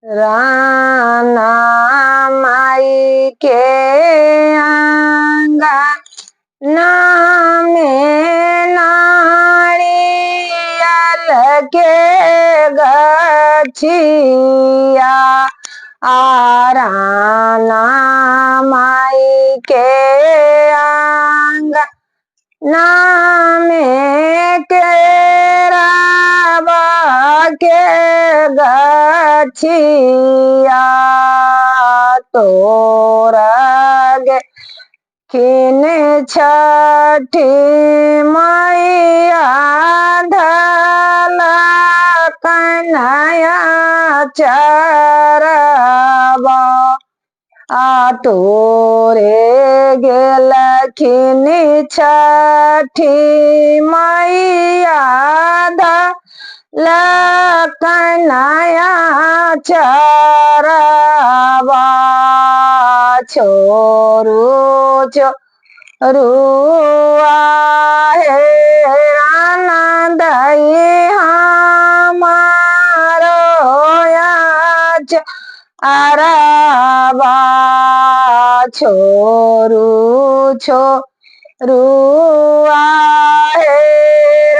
राना माई के आंगा नामे नारियल के गछिया राना माई के आंगा नामे केरावा के गछिया तोरगे खिन छठी मैया धला कन्हैया चरबा तोरे गेलखिन छठी मैया धला कन्हैया चरबा छोरू छोरुआ हे आनंद हमारो अरबा छोरू छोरुआ हे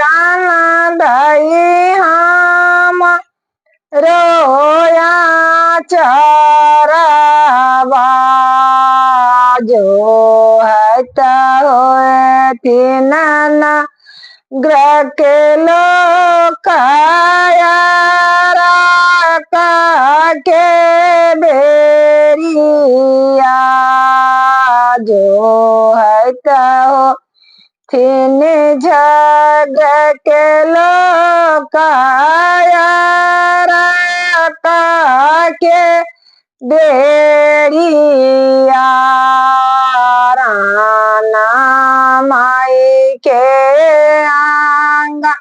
आनंद हम रोया चरबा जो है तो तीन ग्रह के लोकाया के बेरिया जो है तो तीन जग के लोकाया के बेरिया राना माई के आंगा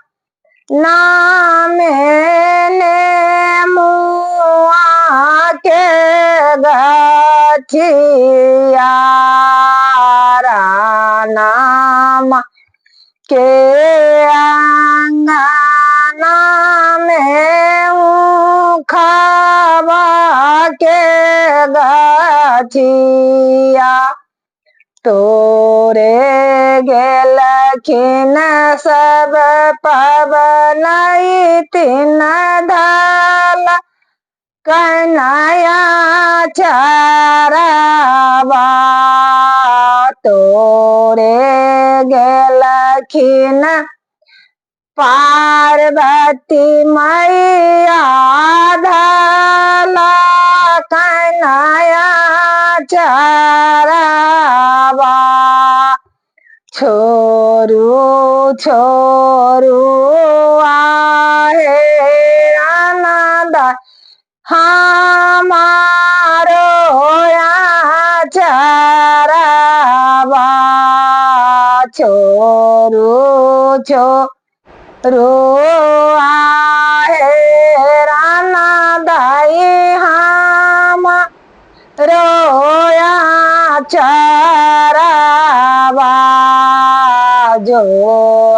नामे ने मुआ के गछिया राना के आंगना में खावा के गछिया तोरे गेलखिन सब पवनई तीन धल कन्हैया चरबा तोरे गेलखिन पार्वती मैया धला कन्हैया चरबा छोरू छोरुआ हे आनंद हमारो चरबा छोरू छोरुआ हे आनंद हम रोया चरबा जो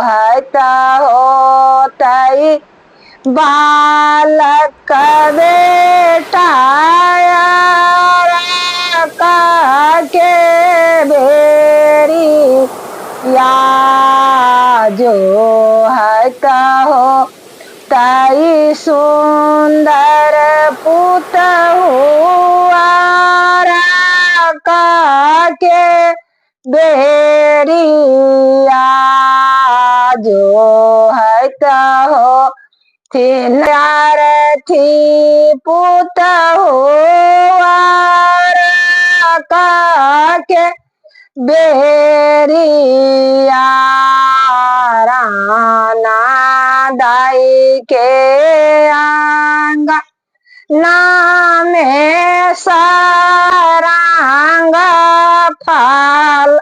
है तो होतई बालक बेटा के बेरी या जो है तो तई सुंदर पुत हुआ के बेरिया जो है तो तीन थी पुत हुआ के बेरिया राना दाई के आंगा नामे सारंगा फल